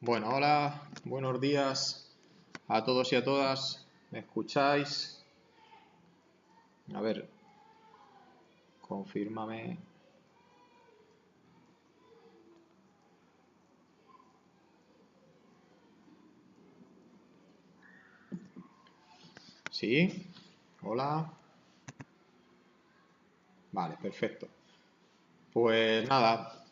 Bueno, hola, buenos días a todos y a todas. ¿Me escucháis? A ver, confírmame. ¿Sí? Hola. Vale, perfecto. Pues nada,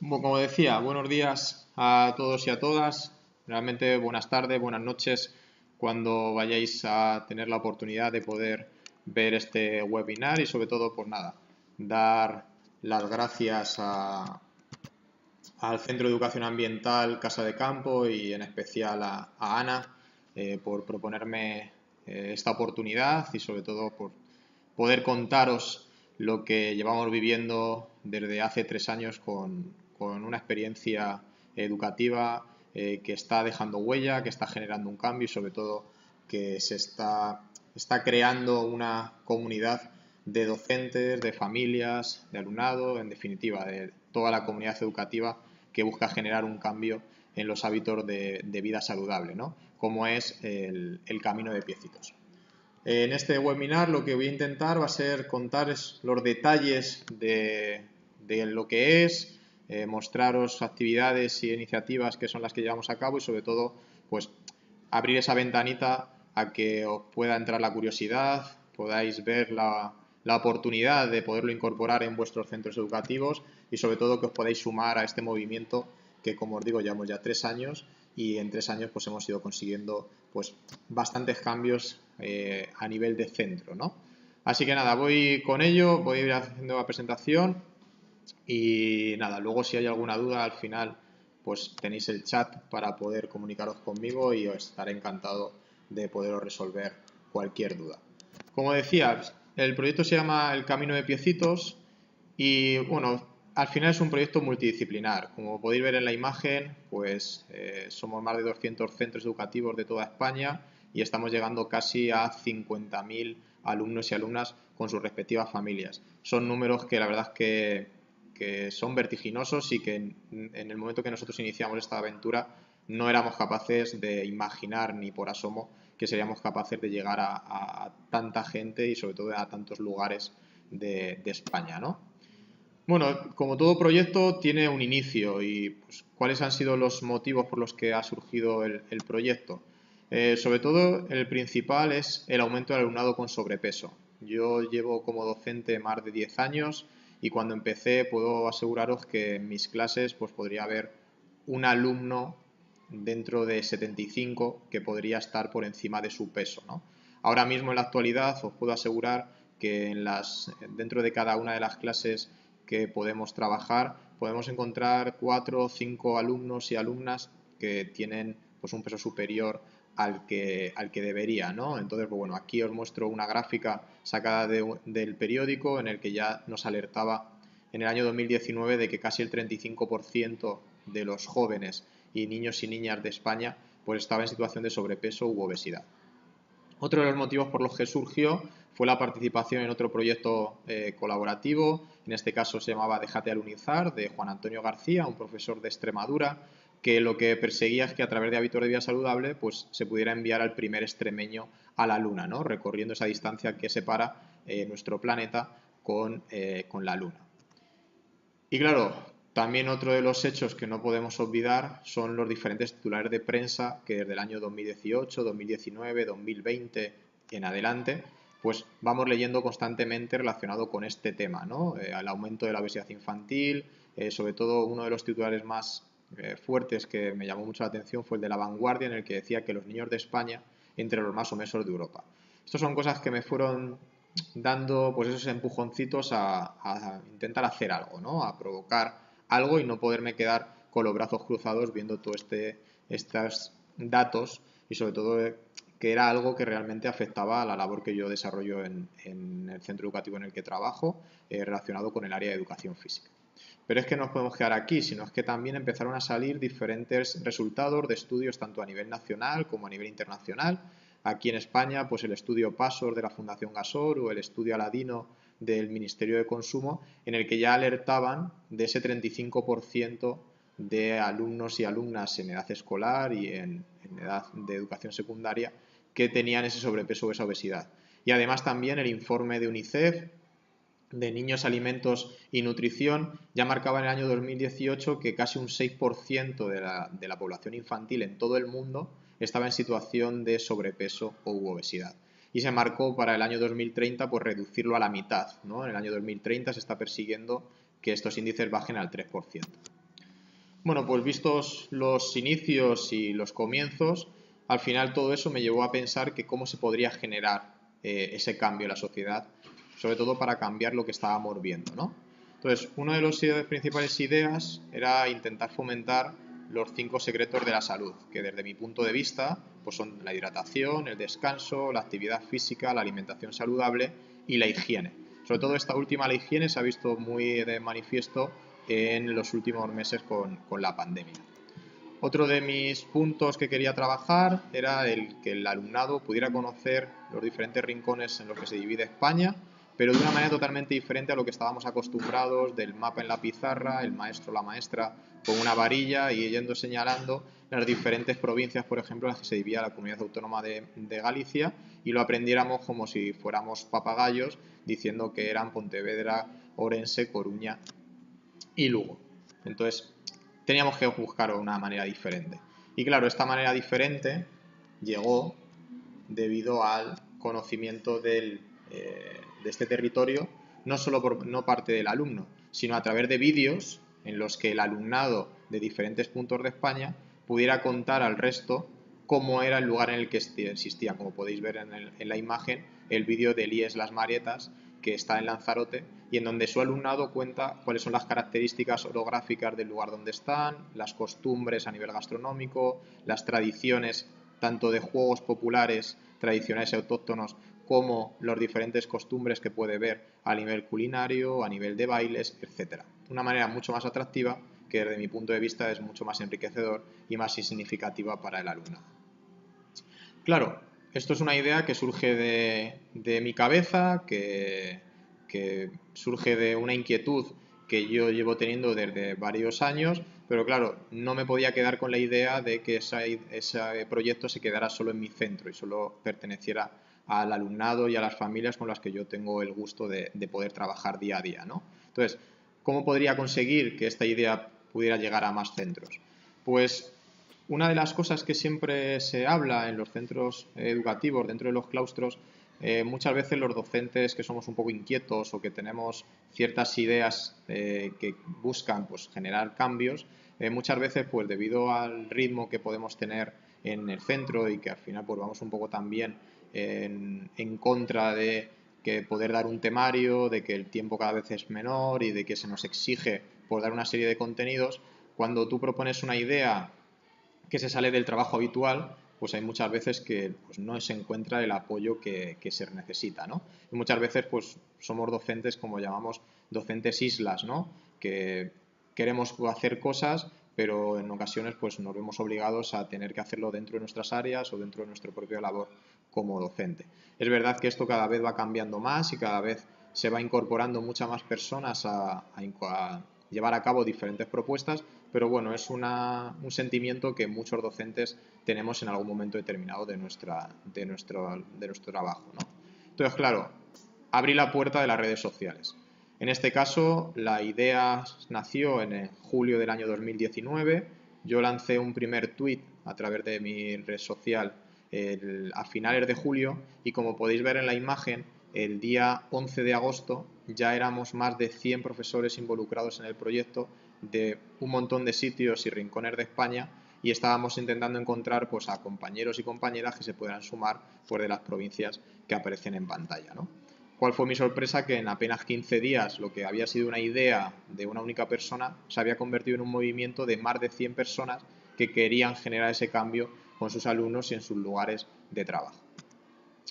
como decía, buenos días a todos y a todas. Realmente buenas tardes, buenas noches cuando vayáis a tener la oportunidad de poder ver este webinar y sobre todo, pues nada, dar las gracias al Centro de Educación Ambiental Casa de Campo y en especial a Ana por proponerme esta oportunidad y sobre todo por poder contaros lo que llevamos viviendo desde hace 3 años con una experiencia educativa que está dejando huella, que está generando un cambio y sobre todo que está creando una comunidad de docentes, de familias, de alumnado, en definitiva, de toda la comunidad educativa que busca generar un cambio en los hábitos de vida saludable, ¿no? Como es el camino de Piecitos. En este webinar lo que voy a intentar va a ser contar los detalles de lo que es, mostraros actividades y iniciativas que son las que llevamos a cabo y sobre todo pues abrir esa ventanita a que os pueda entrar la curiosidad, podáis ver la oportunidad de poderlo incorporar en vuestros centros educativos y sobre todo que os podáis sumar a este movimiento que, como os digo, llevamos ya 3 años y en 3 años pues hemos ido consiguiendo pues bastantes cambios a nivel de centro, ¿no? Así que nada, voy con ello, voy a ir haciendo la presentación y nada, luego si hay alguna duda al final pues tenéis el chat para poder comunicaros conmigo y os estaré encantado de poderos resolver cualquier duda. Como decía, el proyecto se llama El Camino de Piecitos y bueno, al final es un proyecto multidisciplinar. Como podéis ver en la imagen, pues somos más de 200 centros educativos de toda España y estamos llegando casi a 50.000 alumnos y alumnas con sus respectivas familias. Son números que la verdad es que son vertiginosos y que en el momento que nosotros iniciamos esta aventura no éramos capaces de imaginar ni por asomo que seríamos capaces de llegar a tanta gente y sobre todo a tantos lugares de España, ¿no? Bueno, como todo proyecto tiene un inicio y pues, ¿cuáles han sido los motivos por los que ha surgido el proyecto? Sobre todo el principal es el aumento del alumnado con sobrepeso. Yo llevo como docente más de 10 años y cuando empecé puedo aseguraros que en mis clases pues podría haber un alumno dentro de 75 que podría estar por encima de su peso, ¿no? Ahora mismo en la actualidad os puedo asegurar que dentro de cada una de las clases que podemos trabajar podemos encontrar 4 o 5 alumnos y alumnas que tienen pues un peso superior al que debería, ¿no? Entonces, pues bueno, aquí os muestro una gráfica sacada del periódico en el que ya nos alertaba en el año 2019 de que casi el 35% de los jóvenes y niños y niñas de España pues estaba en situación de sobrepeso u obesidad. Otro de los motivos por los que surgió fue la participación en otro proyecto colaborativo, en este caso se llamaba Déjate alunizar, de Juan Antonio García, un profesor de Extremadura, que lo que perseguía es que a través de hábitos de vida saludable pues, se pudiera enviar al primer extremeño a la Luna, ¿no? Recorriendo esa distancia que separa nuestro planeta con la Luna. Y claro, también otro de los hechos que no podemos olvidar son los diferentes titulares de prensa que desde el año 2018, 2019, 2020 en adelante, pues vamos leyendo constantemente relacionado con este tema, ¿no? El aumento de la obesidad infantil, sobre todo uno de los titulares más fuertes que me llamó mucho la atención fue el de La Vanguardia, en el que decía que los niños de España entre los más obesos de Europa. Estas son cosas que me fueron dando pues esos empujoncitos a intentar hacer algo, ¿no? A provocar algo y no poderme quedar con los brazos cruzados viendo todos estos datos y sobre todo que era algo que realmente afectaba a la labor que yo desarrollo en el centro educativo en el que trabajo relacionado con el área de educación física. Pero es que no nos podemos quedar aquí, sino es que también empezaron a salir diferentes resultados de estudios tanto a nivel nacional como a nivel internacional. Aquí en España, pues el estudio PASOR de la Fundación Gasor o el estudio Aladino del Ministerio de Consumo, en el que ya alertaban de ese 35% de alumnos y alumnas en edad escolar y en edad de educación secundaria que tenían ese sobrepeso o esa obesidad. Y además también el informe de UNICEF de niños, alimentos y nutrición ya marcaba en el año 2018 que casi un 6% de la población infantil en todo el mundo estaba en situación de sobrepeso o obesidad. Y se marcó para el año 2030 pues reducirlo a la mitad, ¿no? En el año 2030 se está persiguiendo que estos índices bajen al 3%. Bueno, pues vistos los inicios y los comienzos, al final todo eso me llevó a pensar que cómo se podría generar ese cambio en la sociedad, sobre todo para cambiar lo que estábamos viendo, ¿no? Entonces, una de las principales ideas era intentar fomentar los 5 secretos de la salud, que desde mi punto de vista pues son la hidratación, el descanso, la actividad física, la alimentación saludable y la higiene. Sobre todo esta última, la higiene, se ha visto muy de manifiesto en los últimos meses con la pandemia. Otro de mis puntos que quería trabajar era el que el alumnado pudiera conocer los diferentes rincones en los que se divide España, pero de una manera totalmente diferente a lo que estábamos acostumbrados, del mapa en la pizarra, el maestro o la maestra con una varilla y yendo señalando las diferentes provincias, por ejemplo, en las que se dividía la comunidad autónoma de Galicia, y lo aprendiéramos como si fuéramos papagayos, diciendo que eran Pontevedra, Orense, Coruña y Lugo. Entonces, teníamos que buscar una manera diferente. Y claro, esta manera diferente llegó debido al conocimiento de este territorio, no solo por no parte del alumno, sino a través de vídeos en los que el alumnado de diferentes puntos de España pudiera contar al resto cómo era el lugar en el que existía. Como podéis ver en la imagen, el vídeo de Elías Las Marietas, que está en Lanzarote, y en donde su alumnado cuenta cuáles son las características orográficas del lugar donde están, las costumbres a nivel gastronómico, las tradiciones tanto de juegos populares, tradicionales y autóctonos, como las diferentes costumbres que puede ver a nivel culinario, a nivel de bailes, etc. Una manera mucho más atractiva que desde mi punto de vista es mucho más enriquecedor y más significativa para el alumnado. Claro, esto es una idea que surge de mi cabeza, que surge de una inquietud que yo llevo teniendo desde varios años, pero claro, no me podía quedar con la idea de que ese proyecto se quedara solo en mi centro y solo perteneciera al alumnado y a las familias con las que yo tengo el gusto de poder trabajar día a día, ¿no? Entonces, ¿cómo podría conseguir que esta idea pudiera llegar a más centros? Pues una de las cosas que siempre se habla en los centros educativos, dentro de los claustros, muchas veces los docentes que somos un poco inquietos o que tenemos ciertas ideas que buscan pues, generar cambios, muchas veces pues debido al ritmo que podemos tener en el centro y que al final pues vamos un poco también en contra de que poder dar un temario, de que el tiempo cada vez es menor y de que se nos exige por dar una serie de contenidos, cuando tú propones una idea que se sale del trabajo habitual, pues hay muchas veces que pues, no se encuentra el apoyo que se necesita, ¿no? Y muchas veces pues somos docentes, como llamamos, docentes islas, ¿no? Que queremos hacer cosas, pero en ocasiones pues nos vemos obligados a tener que hacerlo dentro de nuestras áreas o dentro de nuestra propia labor como docente. Es verdad que esto cada vez va cambiando más y cada vez se va incorporando muchas más personas a llevar a cabo diferentes propuestas, pero bueno, es un sentimiento que muchos docentes tenemos en algún momento determinado de nuestro trabajo, ¿no? Entonces, claro, abrí la puerta de las redes sociales. En este caso, la idea nació en julio del año 2019. Yo lancé un primer tweet a través de mi red social a finales de julio y como podéis ver en la imagen, el día 11 de agosto ya éramos más de 100 profesores involucrados en el proyecto de un montón de sitios y rincones de España y estábamos intentando encontrar pues, a compañeros y compañeras que se puedan sumar pues, de las provincias que aparecen en pantalla, ¿no? ¿Cuál fue mi sorpresa? Que en apenas 15 días lo que había sido una idea de una única persona se había convertido en un movimiento de más de 100 personas que querían generar ese cambio con sus alumnos y en sus lugares de trabajo.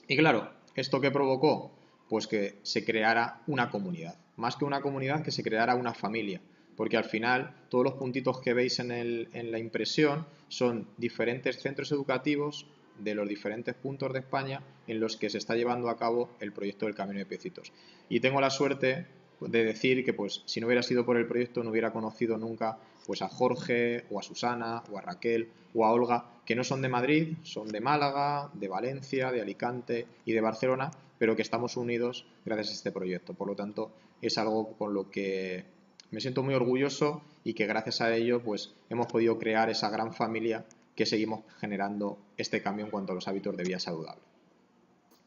Y claro, ¿esto qué provocó? Pues que se creara una comunidad. Más que una comunidad, que se creara una familia. Porque al final todos los puntitos que veis en la impresión son diferentes centros educativos de los diferentes puntos de España en los que se está llevando a cabo el proyecto del Camino de Piecitos. Y tengo la suerte de decir que pues si no hubiera sido por el proyecto no hubiera conocido nunca pues a Jorge o a Susana o a Raquel o a Olga, que no son de Madrid, son de Málaga, de Valencia, de Alicante y de Barcelona, pero que estamos unidos gracias a este proyecto. Por lo tanto, es algo con lo que me siento muy orgulloso y que gracias a ello pues hemos podido crear esa gran familia que seguimos generando este cambio en cuanto a los hábitos de vida saludable.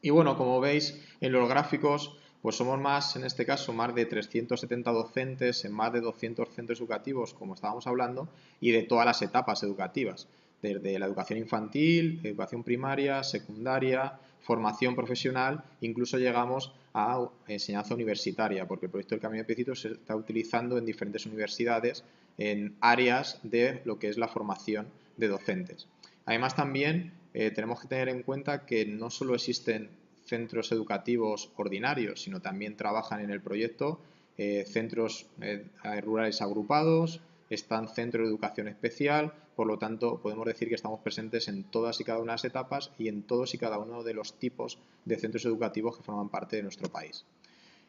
Y bueno, como veis en los gráficos, pues somos más, en este caso, más de 370 docentes en más de 200 centros educativos, como estábamos hablando, y de todas las etapas educativas, desde la educación infantil, educación primaria, secundaria, formación profesional, incluso llegamos a enseñanza universitaria, porque el proyecto del Camino de Piecitos se está utilizando en diferentes universidades en áreas de lo que es la formación de docentes. Además, también tenemos que tener en cuenta que no solo existen centros educativos ordinarios, sino también trabajan en el proyecto centros rurales agrupados, están centros de educación especial, por lo tanto podemos decir que estamos presentes en todas y cada una de las etapas y en todos y cada uno de los tipos de centros educativos que forman parte de nuestro país.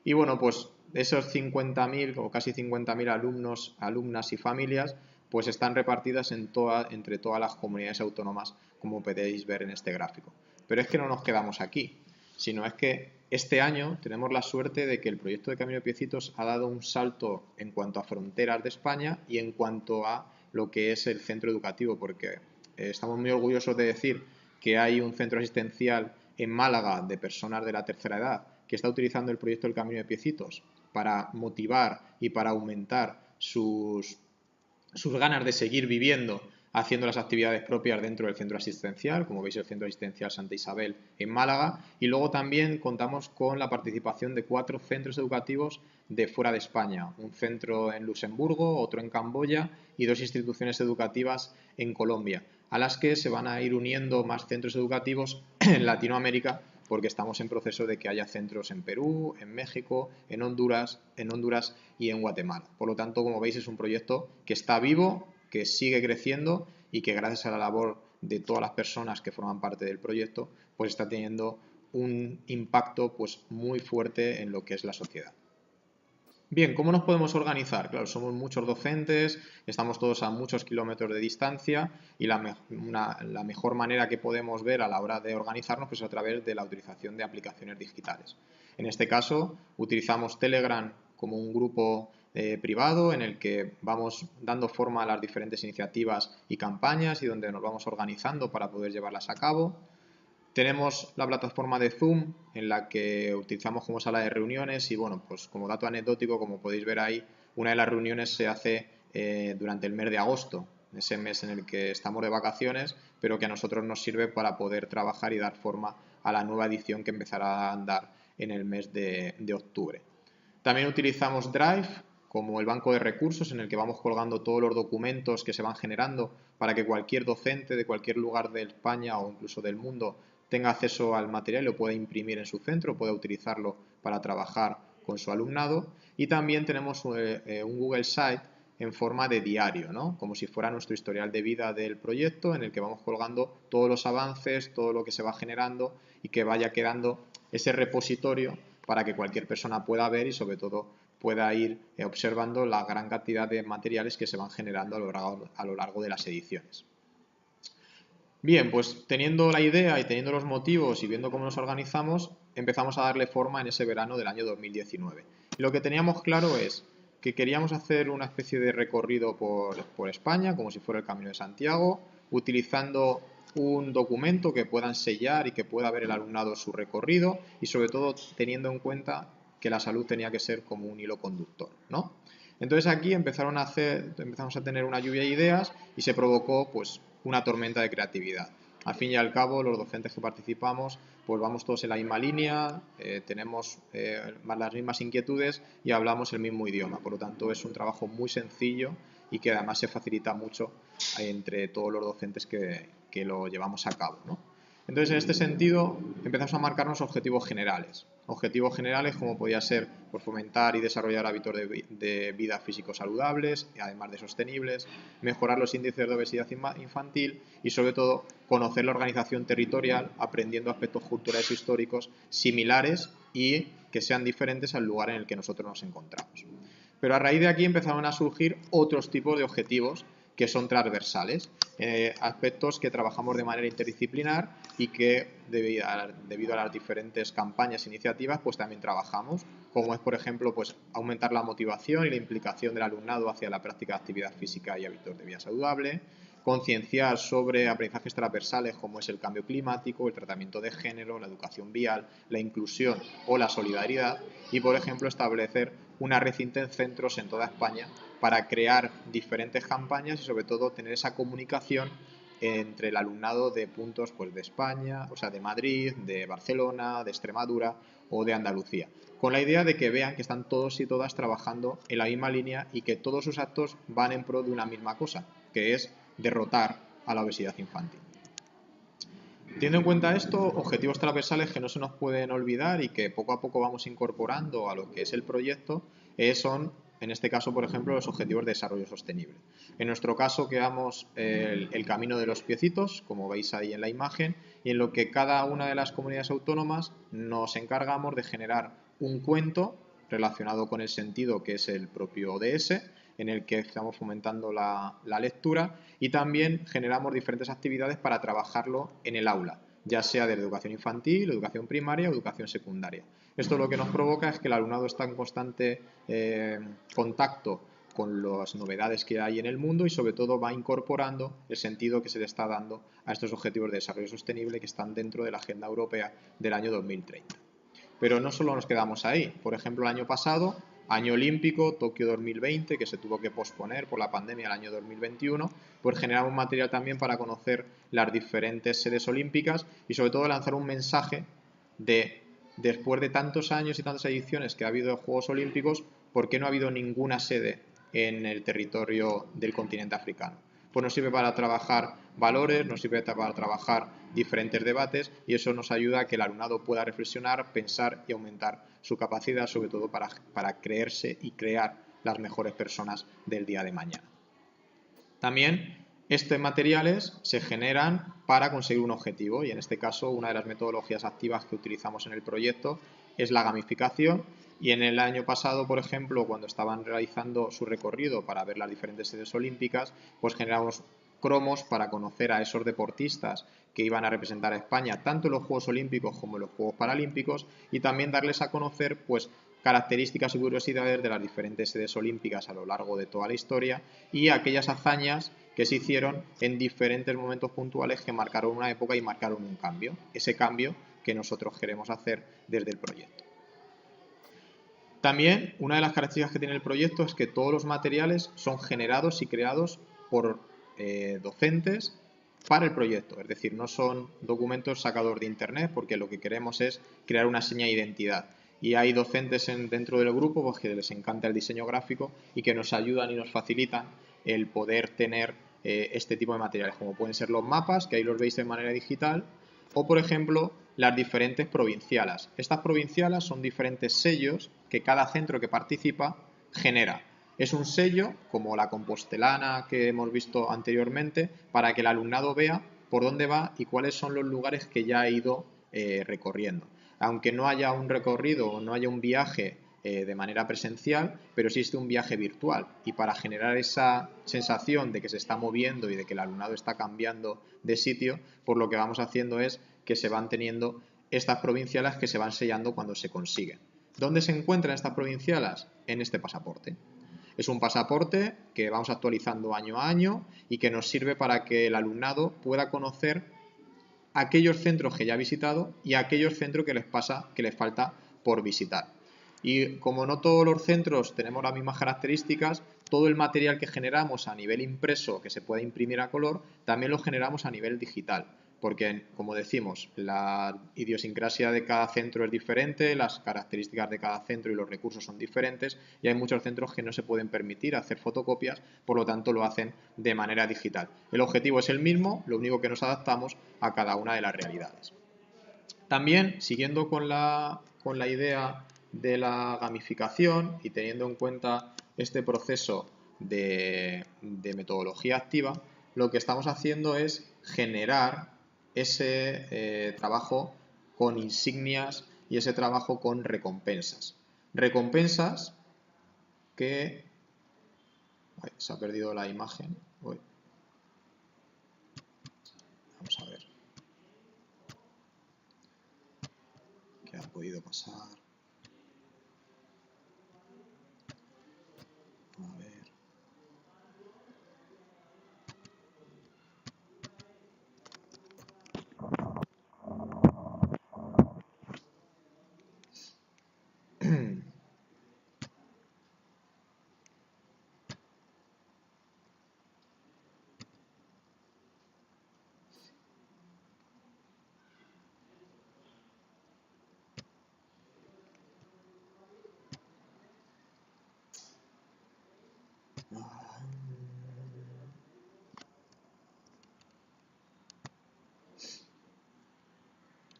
Y bueno, pues esos 50.000 o casi 50.000 alumnos, alumnas y familias pues están repartidas entre todas las comunidades autónomas, como podéis ver en este gráfico. Pero es que no nos quedamos aquí, sino es que este año tenemos la suerte de que el proyecto de Camino de Piecitos ha dado un salto en cuanto a fronteras de España y en cuanto a lo que es el centro educativo, porque estamos muy orgullosos de decir que hay un centro asistencial en Málaga de personas de la tercera edad que está utilizando el proyecto del Camino de Piecitos para motivar y para aumentar sus ganas de seguir viviendo haciendo las actividades propias dentro del centro asistencial, como veis el centro asistencial Santa Isabel en Málaga, y luego también contamos con la participación de 4 centros educativos de fuera de España, un centro en Luxemburgo, otro en Camboya y 2 instituciones educativas en Colombia, a las que se van a ir uniendo más centros educativos en Latinoamérica, porque estamos en proceso de que haya centros en Perú, en México, en Honduras y en Guatemala. Por lo tanto, como veis, es un proyecto que está vivo, que sigue creciendo y que gracias a la labor de todas las personas que forman parte del proyecto, pues está teniendo un impacto pues muy fuerte en lo que es la sociedad. Bien, ¿cómo nos podemos organizar? Claro, somos muchos docentes, estamos todos a muchos kilómetros de distancia y la mejor manera que podemos ver a la hora de organizarnos pues, es a través de la utilización de aplicaciones digitales. En este caso, utilizamos Telegram como un grupo privado en el que vamos dando forma a las diferentes iniciativas y campañas y donde nos vamos organizando para poder llevarlas a cabo. Tenemos la plataforma de Zoom en la que utilizamos como sala de reuniones y bueno, pues como dato anecdótico, como podéis ver ahí, una de las reuniones se hace durante el mes de agosto, ese mes en el que estamos de vacaciones, pero que a nosotros nos sirve para poder trabajar y dar forma a la nueva edición que empezará a andar en el mes de octubre. También utilizamos Drive como el banco de recursos en el que vamos colgando todos los documentos que se van generando para que cualquier docente de cualquier lugar de España o incluso del mundo tenga acceso al material y lo pueda imprimir en su centro, pueda utilizarlo para trabajar con su alumnado. Y también tenemos un Google Site en forma de diario, ¿no? Como si fuera nuestro historial de vida del proyecto en el que vamos colgando todos los avances, todo lo que se va generando y que vaya quedando ese repositorio para que cualquier persona pueda ver y sobre todo pueda ir observando la gran cantidad de materiales que se van generando a lo largo de las ediciones. Bien, pues teniendo la idea y teniendo los motivos y viendo cómo nos organizamos, empezamos a darle forma en ese verano del año 2019. Y lo que teníamos claro es que queríamos hacer una especie de recorrido por España, como si fuera el Camino de Santiago, utilizando un documento que puedan sellar y que pueda ver el alumnado su recorrido y sobre todo teniendo en cuenta que la salud tenía que ser como un hilo conductor, ¿no? Entonces aquí empezamos a tener una lluvia de ideas y se provocó pues una tormenta de creatividad. Al fin y al cabo, los docentes que participamos, pues vamos todos en la misma línea, tenemos las mismas inquietudes y hablamos el mismo idioma. Por lo tanto, es un trabajo muy sencillo y que además se facilita mucho entre todos los docentes que lo llevamos a cabo, ¿no? Entonces, en este sentido, empezamos a marcarnos objetivos generales. Objetivos generales como podía ser pues, fomentar y desarrollar hábitos de vida físicos saludables, además de sostenibles, mejorar los índices de obesidad infantil y, sobre todo, conocer la organización territorial, aprendiendo aspectos culturales e históricos similares y que sean diferentes al lugar en el que nosotros nos encontramos. Pero a raíz de aquí empezaron a surgir otros tipos de objetivos que son transversales, aspectos que trabajamos de manera interdisciplinar y que debido a las diferentes campañas e iniciativas pues también trabajamos, como es por ejemplo pues aumentar la motivación y la implicación del alumnado hacia la práctica de actividad física y hábitos de vida saludable, concienciar sobre aprendizajes transversales como es el cambio climático, el tratamiento de género, la educación vial, la inclusión o la solidaridad y por ejemplo establecer una red intercentros en toda España para crear diferentes campañas y sobre todo tener esa comunicación entre el alumnado de puntos pues, de España, o sea, de Madrid, de Barcelona, de Extremadura o de Andalucía, con la idea de que vean que están todos y todas trabajando en la misma línea y que todos sus actos van en pro de una misma cosa, que es derrotar a la obesidad infantil. Teniendo en cuenta esto, objetivos transversales que no se nos pueden olvidar y que poco a poco vamos incorporando a lo que es el proyecto son, en este caso, por ejemplo, los objetivos de desarrollo sostenible. En nuestro caso, creamos el camino de los piecitos, como veis ahí en la imagen, y en lo que cada una de las comunidades autónomas nos encargamos de generar un cuento relacionado con el sentido que es el propio ODS, en el que estamos fomentando la lectura y también generamos diferentes actividades para trabajarlo en el aula, ya sea de educación infantil, educación primaria o educación secundaria. Esto lo que nos provoca es que el alumnado está en constante contacto con las novedades que hay en el mundo y sobre todo va incorporando el sentido que se le está dando a estos objetivos de desarrollo sostenible que están dentro de la Agenda Europea del año 2030. Pero no solo nos quedamos ahí. Por ejemplo, el año pasado, año olímpico, Tokio 2020, que se tuvo que posponer por la pandemia al año 2021, pues generamos material también para conocer las diferentes sedes olímpicas y sobre todo lanzar un mensaje de, después de tantos años y tantas ediciones que ha habido de Juegos Olímpicos, ¿por qué no ha habido ninguna sede en el territorio del continente africano? Pues nos sirve para trabajar valores, nos sirve para trabajar diferentes debates y eso nos ayuda a que el alumnado pueda reflexionar, pensar y aumentar su capacidad, sobre todo para creerse y crear las mejores personas del día de mañana. También estos materiales se generan para conseguir un objetivo y en este caso una de las metodologías activas que utilizamos en el proyecto es la gamificación y en el año pasado, por ejemplo, cuando estaban realizando su recorrido para ver las diferentes sedes olímpicas, pues generamos cromos para conocer a esos deportistas que iban a representar a España tanto en los Juegos Olímpicos como en los Juegos Paralímpicos y también darles a conocer pues características y curiosidades de las diferentes sedes olímpicas a lo largo de toda la historia y aquellas hazañas que se hicieron en diferentes momentos puntuales que marcaron una época y marcaron un cambio, ese cambio que nosotros queremos hacer desde el proyecto. También una de las características que tiene el proyecto es que todos los materiales son generados y creados por docentes para el proyecto, es decir, no son documentos sacados de internet porque lo que queremos es crear una seña de identidad y hay docentes dentro del grupo pues, que les encanta el diseño gráfico y que nos ayudan y nos facilitan el poder tener este tipo de materiales, como pueden ser los mapas, que ahí los veis de manera digital, o por ejemplo las diferentes provincialas. Estas provincialas son diferentes sellos que cada centro que participa genera. Es un sello, como la compostelana que hemos visto anteriormente, para que el alumnado vea por dónde va y cuáles son los lugares que ya ha ido recorriendo. Aunque no haya un recorrido o no haya un viaje de manera presencial, pero existe un viaje virtual y para generar esa sensación de que se está moviendo y de que el alumnado está cambiando de sitio, pues lo que vamos haciendo es que se van teniendo estas provincialas que se van sellando cuando se consiguen. ¿Dónde se encuentran estas provincialas? En este pasaporte. Es un pasaporte que vamos actualizando año a año y que nos sirve para que el alumnado pueda conocer aquellos centros que ya ha visitado y aquellos centros que les falta por visitar. Y como no todos los centros tenemos las mismas características, todo el material que generamos a nivel impreso, que se puede imprimir a color, también lo generamos a nivel digital. Porque, como decimos, la idiosincrasia de cada centro es diferente, las características de cada centro y los recursos son diferentes y hay muchos centros que no se pueden permitir hacer fotocopias, por lo tanto lo hacen de manera digital. El objetivo es el mismo, lo único que nos adaptamos a cada una de las realidades. También, siguiendo con la idea de la gamificación y teniendo en cuenta este proceso de metodología activa, lo que estamos haciendo es generar ese trabajo con insignias y ese trabajo con recompensas. Recompensas que... Ay, se ha perdido la imagen. Uy. Vamos a ver. ¿Qué ha podido pasar? A ver.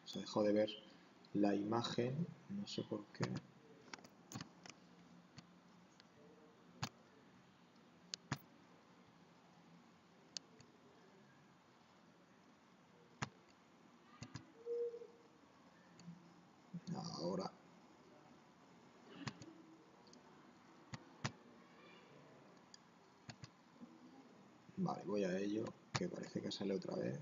Se dejó de ver la imagen, no sé por qué. Ahora. Vale, voy a ello, que parece que sale otra vez.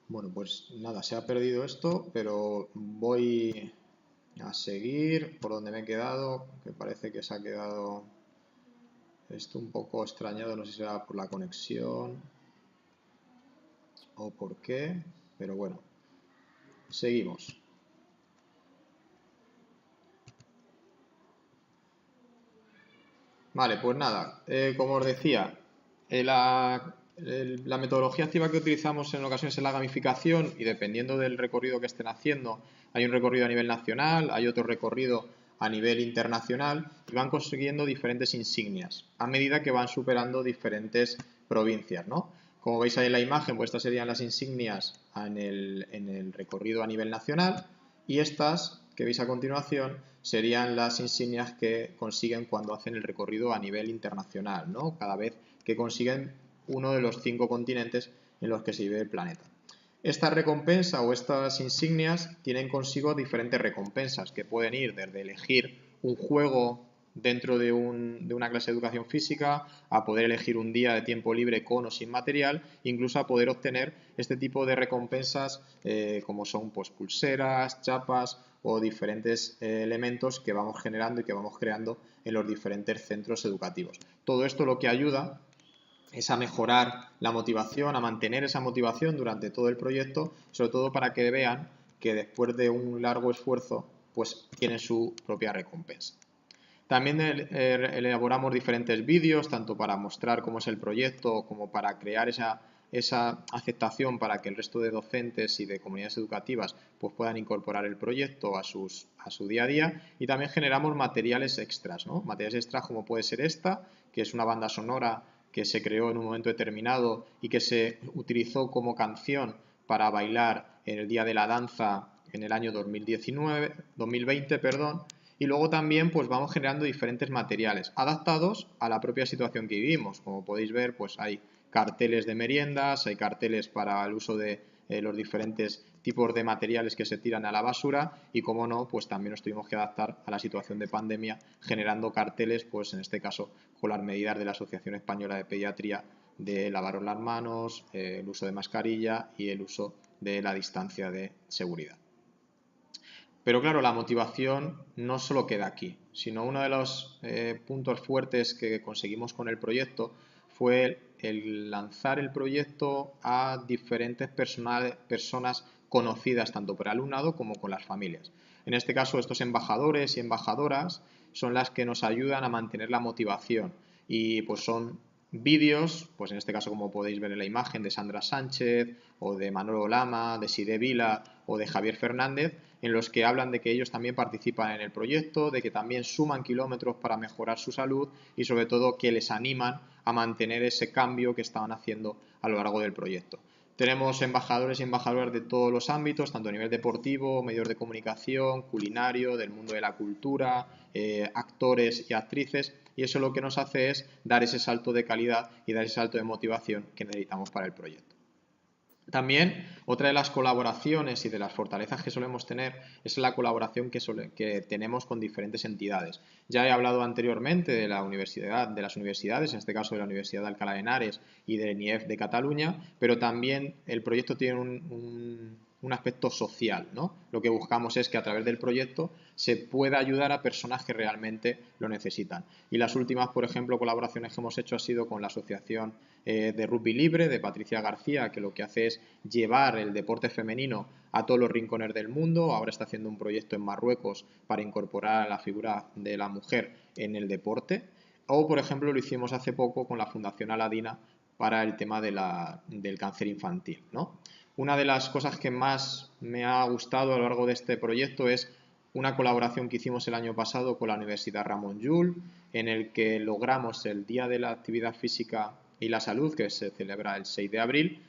Bueno, pues nada, se ha perdido esto, pero voy a seguir por donde me he quedado, que parece que se ha quedado esto un poco extrañado, no sé si será por la conexión o por qué, pero bueno, seguimos. Vale, pues nada, como os decía, la metodología activa que utilizamos en ocasiones es la gamificación y dependiendo del recorrido que estén haciendo, hay un recorrido a nivel nacional, hay otro recorrido a nivel internacional y van consiguiendo diferentes insignias a medida que van superando diferentes provincias, ¿no? Como veis ahí en la imagen, pues estas serían las insignias en el recorrido a nivel nacional y estas que veis a continuación serían las insignias que consiguen cuando hacen el recorrido a nivel internacional, ¿no? Cada vez que consiguen uno de los 5 continentes en los que se vive el planeta. Esta recompensa o estas insignias tienen consigo diferentes recompensas que pueden ir desde elegir un juego dentro de una clase de educación física, a poder elegir un día de tiempo libre con o sin material, incluso a poder obtener este tipo de recompensas como son pues, pulseras, chapas o diferentes elementos que vamos generando y que vamos creando en los diferentes centros educativos. Todo esto lo que ayuda es a mejorar la motivación, a mantener esa motivación durante todo el proyecto, sobre todo para que vean que después de un largo esfuerzo pues tienen su propia recompensa. También elaboramos diferentes vídeos, tanto para mostrar cómo es el proyecto como para crear esa aceptación para que el resto de docentes y de comunidades educativas pues puedan incorporar el proyecto a su día a día. Y también generamos materiales extras, ¿no? Materiales extras como puede ser esta, que es una banda sonora que se creó en un momento determinado y que se utilizó como canción para bailar en el Día de la Danza en el año 2020, perdón. Y luego también pues vamos generando diferentes materiales adaptados a la propia situación que vivimos. Como podéis ver, pues hay carteles de meriendas, hay carteles para el uso de los diferentes tipos de materiales que se tiran a la basura y, como no, pues también nos tuvimos que adaptar a la situación de pandemia generando carteles, pues en este caso con las medidas de la Asociación Española de Pediatría de lavaros las manos, el uso de mascarilla y el uso de la distancia de seguridad. Pero claro, la motivación no solo queda aquí, sino uno de los puntos fuertes que conseguimos con el proyecto fue el lanzar el proyecto a diferentes personas conocidas tanto por el alumnado como con las familias. En este caso, estos embajadores y embajadoras son las que nos ayudan a mantener la motivación y pues son vídeos, pues en este caso como podéis ver en la imagen de Sandra Sánchez o de Manolo Lama, de Side Vila o de Javier Fernández, en los que hablan de que ellos también participan en el proyecto, de que también suman kilómetros para mejorar su salud y sobre todo que les animan a mantener ese cambio que estaban haciendo a lo largo del proyecto. Tenemos embajadores y embajadoras de todos los ámbitos, tanto a nivel deportivo, medios de comunicación, culinario, del mundo de la cultura, actores y actrices, y eso lo que nos hace es dar ese salto de calidad y dar ese salto de motivación que necesitamos para el proyecto. También otra de las colaboraciones y de las fortalezas que solemos tener es la colaboración que tenemos con diferentes entidades. Ya he hablado anteriormente de las universidades, en este caso de la Universidad de Alcalá de Henares y del INIEF de Cataluña, pero también el proyecto tiene un aspecto social, ¿no? Lo que buscamos es que a través del proyecto se pueda ayudar a personas que realmente lo necesitan. Y las últimas, por ejemplo, colaboraciones que hemos hecho ha sido con la Asociación de Rugby Libre de Patricia García, que lo que hace es llevar el deporte femenino a todos los rincones del mundo. Ahora está haciendo un proyecto en Marruecos para incorporar a la figura de la mujer en el deporte. O, por ejemplo, lo hicimos hace poco con la Fundación Aladina para el tema del cáncer infantil, ¿no? Una de las cosas que más me ha gustado a lo largo de este proyecto es una colaboración que hicimos el año pasado con la Universidad Ramon Llull, en el que logramos el Día de la Actividad Física y la Salud, que se celebra el 6 de abril,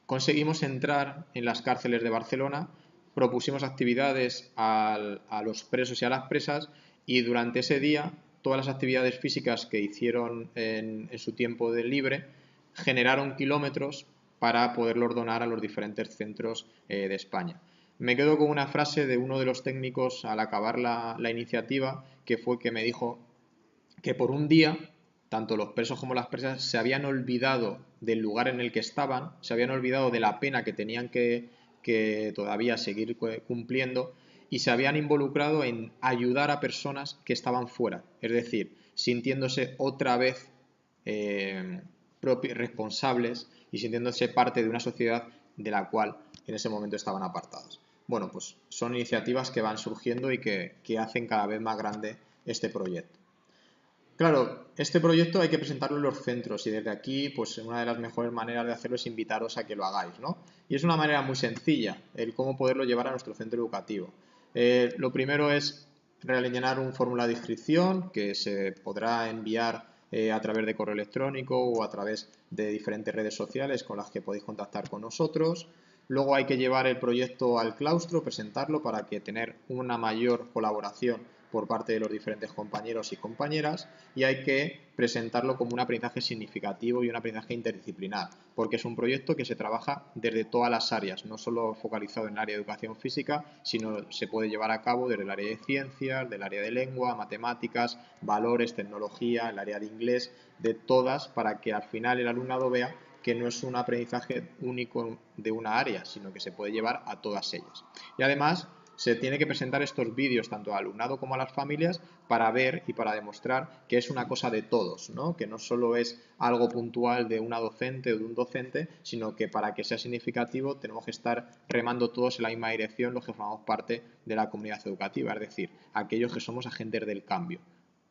conseguimos entrar en las cárceles de Barcelona, propusimos actividades a los presos y a las presas, y durante ese día todas las actividades físicas que hicieron en su tiempo de libre generaron kilómetros para poderlos donar a los diferentes centros de España. Me quedo con una frase de uno de los técnicos al acabar la iniciativa, que fue que me dijo que por un día tanto los presos como las presas se habían olvidado del lugar en el que estaban, se habían olvidado de la pena que tenían que todavía seguir cumpliendo, y se habían involucrado en ayudar a personas que estaban fuera, es decir, sintiéndose otra vez responsables y sintiéndose parte de una sociedad de la cual en ese momento estaban apartados. Bueno, pues son iniciativas que van surgiendo y que hacen cada vez más grande este proyecto. Claro, este proyecto hay que presentarlo en los centros y desde aquí, pues una de las mejores maneras de hacerlo es invitaros a que lo hagáis, ¿no? Y es una manera muy sencilla el cómo poderlo llevar a nuestro centro educativo. Lo primero es rellenar un formulario de inscripción que se podrá enviar a través de correo electrónico o a través de diferentes redes sociales con las que podéis contactar con nosotros. Luego hay que llevar el proyecto al claustro, presentarlo para que tener una mayor colaboración por parte de los diferentes compañeros y compañeras, y hay que presentarlo como un aprendizaje significativo y un aprendizaje interdisciplinar, porque es un proyecto que se trabaja desde todas las áreas, no solo focalizado en el área de educación física, sino se puede llevar a cabo desde el área de ciencias, del área de lengua, matemáticas, valores, tecnología, el área de inglés, de todas, para que al final el alumnado vea que no es un aprendizaje único de una área, sino que se puede llevar a todas ellas. Y además se tiene que presentar estos vídeos tanto al alumnado como a las familias para ver y para demostrar que es una cosa de todos, ¿no? Que no solo es algo puntual de una docente o de un docente, sino que para que sea significativo tenemos que estar remando todos en la misma dirección los que formamos parte de la comunidad educativa, es decir, aquellos que somos agentes del cambio,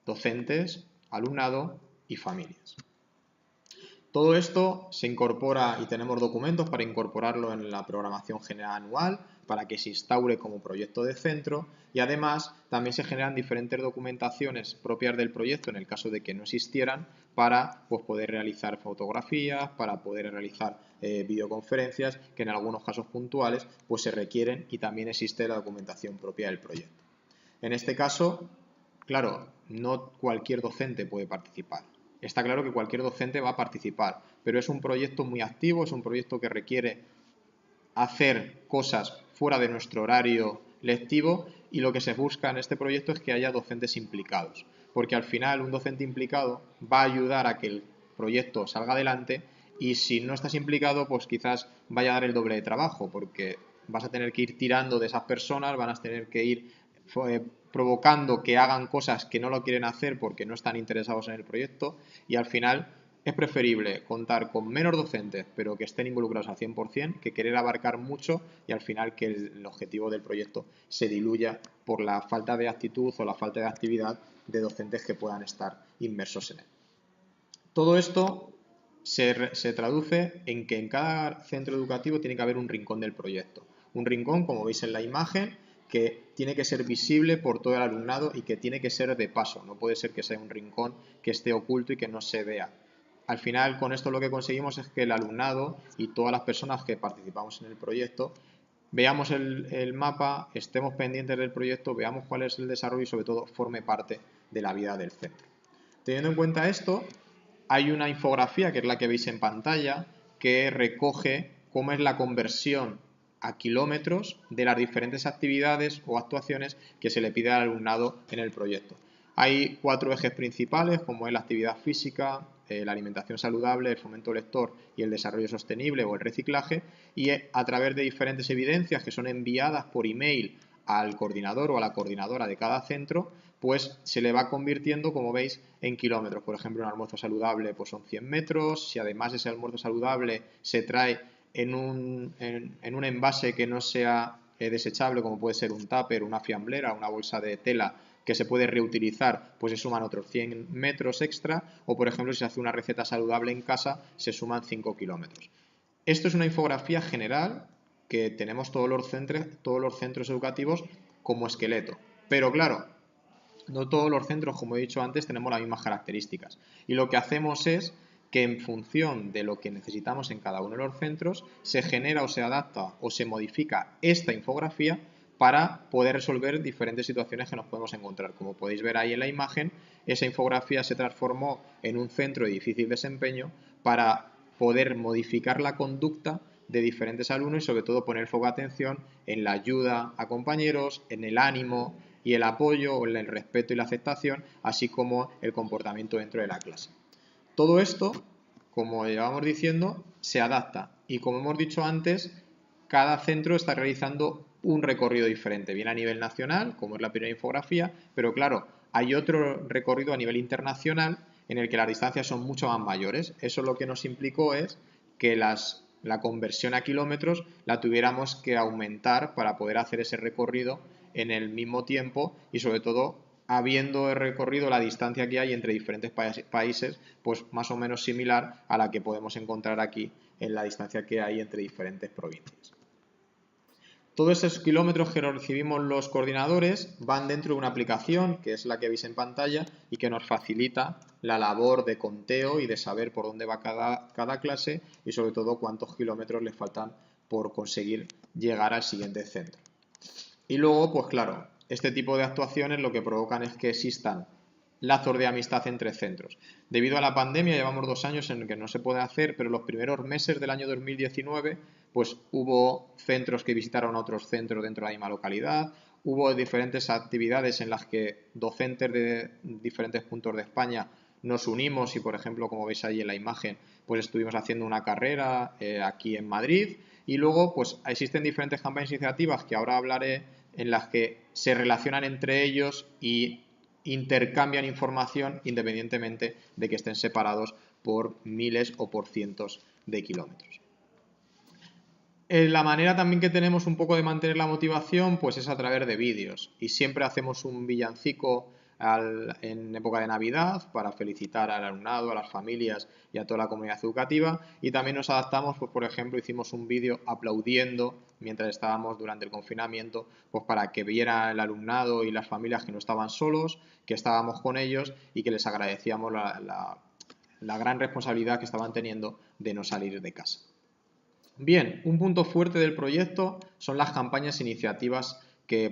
docentes, alumnado y familias. Todo esto se incorpora y tenemos documentos para incorporarlo en la programación general anual para que se instaure como proyecto de centro, y además también se generan diferentes documentaciones propias del proyecto en el caso de que no existieran para poder realizar fotografías, para poder realizar videoconferencias que en algunos casos puntuales se requieren, y también existe la documentación propia del proyecto. En este caso, claro, no cualquier docente puede participar. Está claro que cualquier docente va a participar, pero es un proyecto muy activo, es un proyecto que requiere hacer cosas fuera de nuestro horario lectivo, y lo que se busca en este proyecto es que haya docentes implicados, porque al final un docente implicado va a ayudar a que el proyecto salga adelante, y si no estás implicado, pues quizás vaya a dar el doble de trabajo, porque vas a tener que ir tirando de esas personas, van a tener que ir provocando que hagan cosas que no lo quieren hacer porque no están interesados en el proyecto, y al final es preferible contar con menos docentes pero que estén involucrados al 100% que querer abarcar mucho y al final que el objetivo del proyecto se diluya por la falta de actitud o la falta de actividad de docentes que puedan estar inmersos en él. Todo esto se traduce en que en cada centro educativo tiene que haber un rincón del proyecto. Un rincón, como veis en la imagen, que tiene que ser visible por todo el alumnado y que tiene que ser de paso, no puede ser que sea un rincón que esté oculto y que no se vea. Al final, con esto lo que conseguimos es que el alumnado y todas las personas que participamos en el proyecto veamos el mapa, estemos pendientes del proyecto, veamos cuál es el desarrollo y sobre todo forme parte de la vida del centro. Teniendo en cuenta esto, hay una infografía que es la que veis en pantalla que recoge cómo es la conversión a kilómetros de las diferentes actividades o actuaciones que se le pide al alumnado en el proyecto. Hay 4 ejes principales, como es la actividad física, la alimentación saludable, el fomento lector y el desarrollo sostenible o el reciclaje, y a través de diferentes evidencias que son enviadas por email al coordinador o a la coordinadora de cada centro, pues se le va convirtiendo, como veis, en kilómetros. Por ejemplo, un almuerzo saludable pues son 100 metros, si además ese almuerzo saludable se trae en un envase que no sea desechable, como puede ser un tupper, una fiambrera, una bolsa de tela que se puede reutilizar, pues se suman otros 100 metros extra, o por ejemplo si se hace una receta saludable en casa, se suman 5 kilómetros. Esto es una infografía general que tenemos todos los centros educativos como esqueleto, pero claro, no todos los centros, como he dicho antes, tenemos las mismas características. Y lo que hacemos es que en función de lo que necesitamos en cada uno de los centros, se genera o se adapta o se modifica esta infografía para poder resolver diferentes situaciones que nos podemos encontrar. Como podéis ver ahí en la imagen, esa infografía se transformó en un centro de difícil desempeño para poder modificar la conducta de diferentes alumnos y sobre todo poner foco de atención en la ayuda a compañeros, en el ánimo y el apoyo, o el respeto y la aceptación, así como el comportamiento dentro de la clase. Todo esto, como llevamos diciendo, se adapta y como hemos dicho antes, cada centro está realizando un recorrido diferente, bien a nivel nacional, como es la primera infografía, pero claro, hay otro recorrido a nivel internacional en el que las distancias son mucho más mayores. Eso lo que nos implicó es que la conversión a kilómetros la tuviéramos que aumentar para poder hacer ese recorrido en el mismo tiempo y sobre todo habiendo recorrido la distancia que hay entre diferentes países, pues más o menos similar a la que podemos encontrar aquí en la distancia que hay entre diferentes provincias. Todos esos kilómetros que recibimos los coordinadores van dentro de una aplicación que es la que veis en pantalla y que nos facilita la labor de conteo y de saber por dónde va cada clase y sobre todo cuántos kilómetros les faltan por conseguir llegar al siguiente centro. Y luego, pues claro, este tipo de actuaciones lo que provocan es que existan lazos de amistad entre centros. Debido a la pandemia llevamos 2 años en que no se puede hacer, pero los primeros meses del año 2019 pues hubo centros que visitaron otros centros dentro de la misma localidad, hubo diferentes actividades en las que docentes de diferentes puntos de España nos unimos y, por ejemplo, como veis ahí en la imagen, pues estuvimos haciendo una carrera aquí en Madrid y luego pues existen diferentes campañas e iniciativas que ahora hablaré en las que se relacionan entre ellos y intercambian información independientemente de que estén separados por miles o por cientos de kilómetros. La manera también que tenemos un poco de mantener la motivación pues es a través de vídeos y siempre hacemos un villancico en época de Navidad para felicitar al alumnado, a las familias y a toda la comunidad educativa y también nos adaptamos, pues por ejemplo hicimos un vídeo aplaudiendo mientras estábamos durante el confinamiento pues para que viera el alumnado y las familias que no estaban solos, que estábamos con ellos y que les agradecíamos la gran responsabilidad que estaban teniendo de no salir de casa. Bien, un punto fuerte del proyecto son las campañas e iniciativas que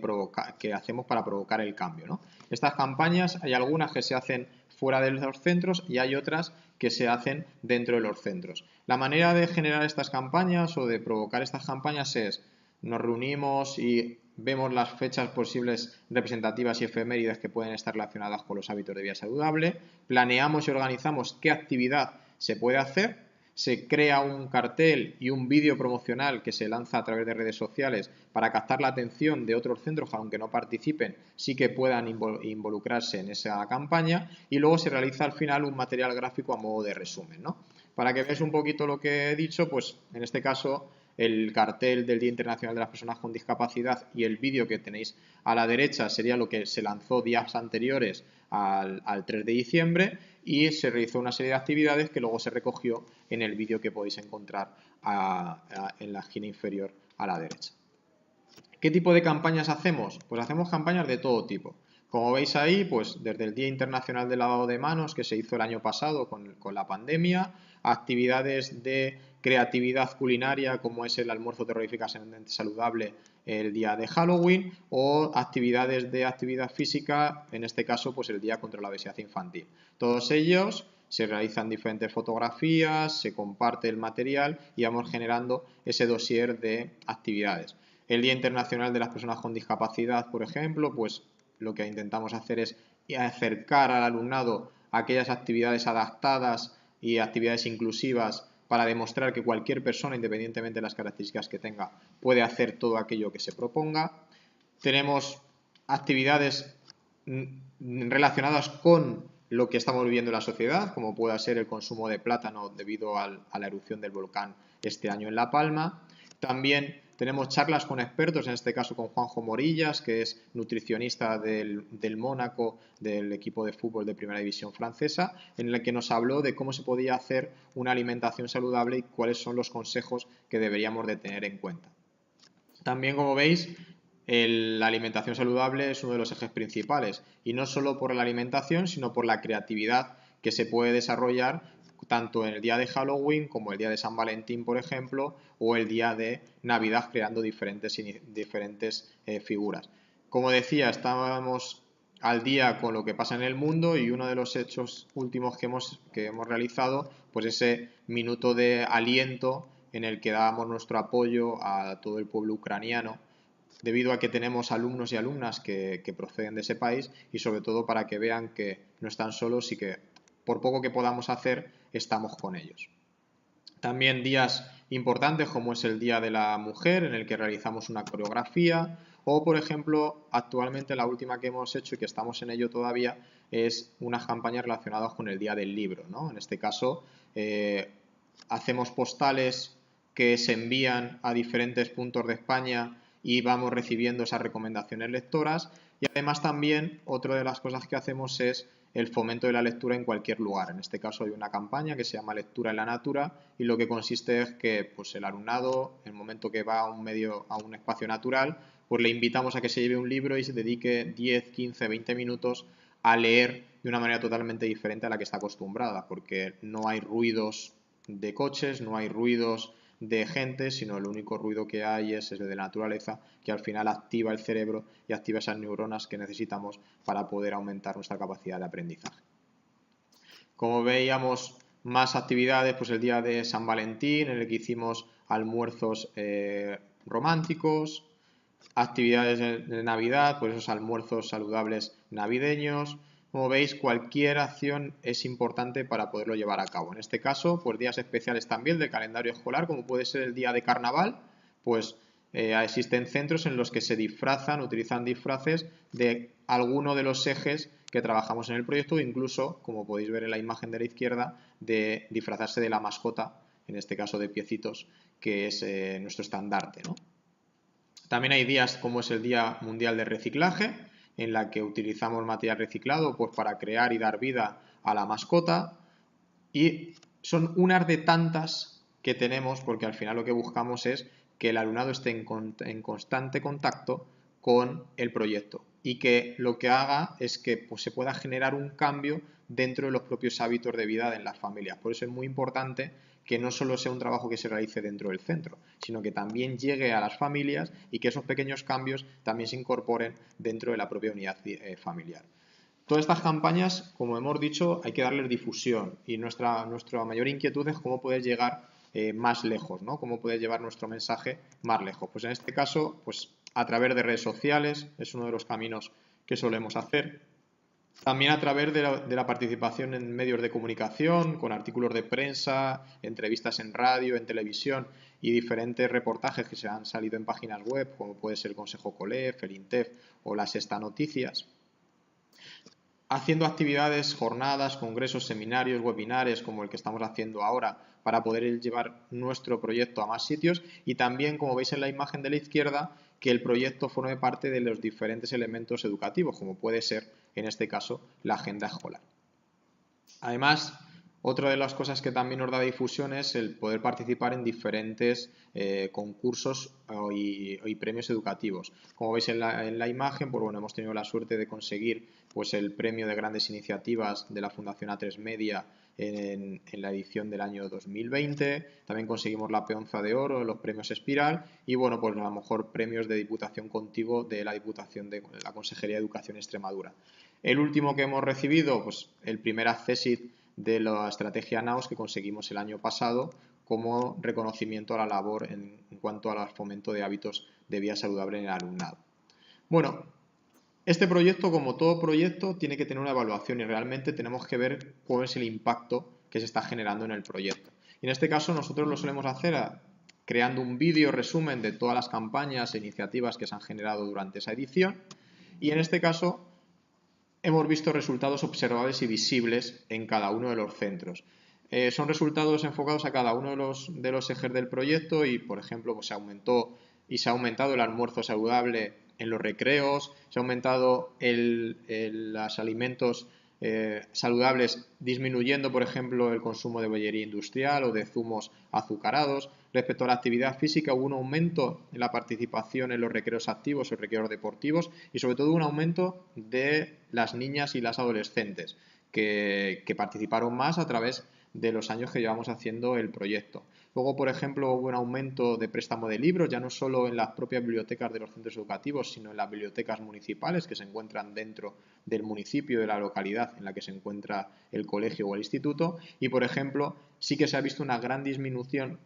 hacemos para provocar el cambio, ¿no? Estas campañas hay algunas que se hacen fuera de los centros y hay otras que se hacen dentro de los centros. La manera de generar estas campañas o de provocar estas campañas es nos reunimos y vemos las fechas posibles representativas y efemérides que pueden estar relacionadas con los hábitos de vida saludable, planeamos y organizamos qué actividad se puede hacer, se crea un cartel y un vídeo promocional que se lanza a través de redes sociales para captar la atención de otros centros, aunque no participen, sí que puedan involucrarse en esa campaña y luego se realiza al final un material gráfico a modo de resumen, ¿no? Para que veáis un poquito lo que he dicho, pues en este caso el cartel del Día Internacional de las Personas con Discapacidad y el vídeo que tenéis a la derecha sería lo que se lanzó días anteriores al 3 de diciembre y se realizó una serie de actividades que luego se recogió en el vídeo que podéis encontrar en la esquina inferior a la derecha. ¿Qué tipo de campañas hacemos? Pues hacemos campañas de todo tipo. Como veis ahí, pues desde el Día Internacional del Lavado de Manos, que se hizo el año pasado con la pandemia, actividades de creatividad culinaria, como es el almuerzo terroríficamente saludable el día de Halloween, o actividades de actividad física, en este caso, pues el Día contra la Obesidad Infantil. Todos ellos se realizan diferentes fotografías, se comparte el material y vamos generando ese dossier de actividades. El Día Internacional de las Personas con Discapacidad, por ejemplo, pues lo que intentamos hacer es acercar al alumnado a aquellas actividades adaptadas y actividades inclusivas para demostrar que cualquier persona, independientemente de las características que tenga, puede hacer todo aquello que se proponga. Tenemos actividades relacionadas con lo que estamos viviendo en la sociedad, como pueda ser el consumo de plátano debido a la erupción del volcán este año en La Palma. También tenemos charlas con expertos, en este caso con Juanjo Morillas, que es nutricionista del Mónaco, del equipo de fútbol de primera división francesa, en el que nos habló de cómo se podía hacer una alimentación saludable y cuáles son los consejos que deberíamos de tener en cuenta. También, como veis, la alimentación saludable es uno de los ejes principales, y no solo por la alimentación, sino por la creatividad que se puede desarrollar tanto en el día de Halloween como el día de San Valentín, por ejemplo, o el día de Navidad, creando diferentes figuras. Como decía, estábamos al día con lo que pasa en el mundo, y uno de los hechos últimos que hemos realizado, pues ese minuto de aliento en el que dábamos nuestro apoyo a todo el pueblo ucraniano, debido a que tenemos alumnos y alumnas que proceden de ese país, y sobre todo para que vean que no están solos y que por poco que podamos hacer, estamos con ellos. También días importantes como es el Día de la Mujer, en el que realizamos una coreografía, o por ejemplo, actualmente la última que hemos hecho y que estamos en ello todavía es unas campañas relacionadas con el Día del Libro, ¿no? En este caso, hacemos postales que se envían a diferentes puntos de España y vamos recibiendo esas recomendaciones lectoras, y además también otra de las cosas que hacemos es el fomento de la lectura en cualquier lugar. En este caso hay una campaña que se llama Lectura en la Natura, y lo que consiste es que pues, el alumnado, en el momento que va a un espacio natural, pues le invitamos a que se lleve un libro y se dedique 10, 15, 20 minutos a leer de una manera totalmente diferente a la que está acostumbrada, porque no hay ruidos de coches, no hay ruidos de gente, sino el único ruido que hay es el de la naturaleza, que al final activa el cerebro y activa esas neuronas que necesitamos para poder aumentar nuestra capacidad de aprendizaje. Como veíamos, más actividades, pues el día de San Valentín, en el que hicimos almuerzos románticos, actividades de Navidad, pues esos almuerzos saludables navideños. Como veis, cualquier acción es importante para poderlo llevar a cabo. En este caso, pues días especiales también del calendario escolar, como puede ser el día de carnaval, pues existen centros en los que se utilizan disfraces de alguno de los ejes que trabajamos en el proyecto, incluso, como podéis ver en la imagen de la izquierda, de disfrazarse de la mascota, en este caso de Piecitos, que es nuestro estandarte, ¿no? También hay días como es el Día Mundial de Reciclaje, en la que utilizamos material reciclado pues, para crear y dar vida a la mascota, y son unas de tantas que tenemos, porque al final lo que buscamos es que el alumnado esté en constante contacto con el proyecto, y que lo que haga es que pues, se pueda generar un cambio dentro de los propios hábitos de vida en las familias. Por eso es muy importante que no solo sea un trabajo que se realice dentro del centro, sino que también llegue a las familias y que esos pequeños cambios también se incorporen dentro de la propia unidad familiar. Todas estas campañas, como hemos dicho, hay que darles difusión, y nuestra mayor inquietud es cómo poder llegar más lejos, ¿no? Cómo poder llevar nuestro mensaje más lejos. Pues en este caso, pues a través de redes sociales es uno de los caminos que solemos hacer. También a través de la participación en medios de comunicación, con artículos de prensa, entrevistas en radio, en televisión y diferentes reportajes que se han salido en páginas web, como puede ser el Consejo COLEF, el INTEF o la Sexta Noticias. Haciendo actividades, jornadas, congresos, seminarios, webinares, como el que estamos haciendo ahora, para poder llevar nuestro proyecto a más sitios, y también, como veis en la imagen de la izquierda, que el proyecto forme parte de los diferentes elementos educativos, como puede ser, en este caso, la agenda escolar. Además, Otra de las cosas que también nos da difusión es el poder participar en diferentes concursos y premios educativos. Como veis en la imagen, pues bueno, hemos tenido la suerte de conseguir pues el premio de grandes iniciativas de la Fundación A3 Media en la edición del año 2020. También conseguimos la Peonza de Oro en los premios Espiral y bueno, pues a lo mejor premios de Diputación Contigo de la Diputación de la Consejería de Educación Extremadura. El último que hemos recibido, pues el primer Accessit de la estrategia NAOS que conseguimos el año pasado como reconocimiento a la labor en cuanto al fomento de hábitos de vida saludable en el alumnado. Bueno, este proyecto, como todo proyecto, tiene que tener una evaluación y realmente tenemos que ver cuál es el impacto que se está generando en el proyecto. Y en este caso nosotros lo solemos hacer creando un vídeo resumen de todas las campañas e iniciativas que se han generado durante esa edición y en este caso hemos visto resultados observables y visibles en cada uno de los centros. Son resultados enfocados a cada uno de los ejes del proyecto y, por ejemplo, pues se ha aumentado el almuerzo saludable en los recreos, se ha aumentado los alimentos saludables disminuyendo, por ejemplo, el consumo de bollería industrial o de zumos azucarados. Respecto a la actividad física, hubo un aumento en la participación en los recreos activos o recreos deportivos y sobre todo un aumento de las niñas y las adolescentes que participaron más a través de los años que llevamos haciendo el proyecto. Luego, por ejemplo, hubo un aumento de préstamo de libros, ya no solo en las propias bibliotecas de los centros educativos, sino en las bibliotecas municipales que se encuentran dentro del municipio, de la localidad en la que se encuentra el colegio o el instituto. Y, por ejemplo, sí que se ha visto una gran disminución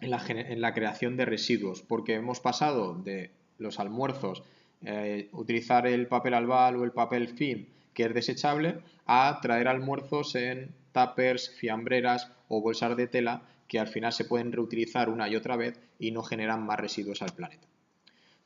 en la creación de residuos, porque hemos pasado de los almuerzos, utilizar el papel albal o el papel film, que es desechable, a traer almuerzos en tuppers, fiambreras o bolsas de tela que al final se pueden reutilizar una y otra vez y no generan más residuos al planeta.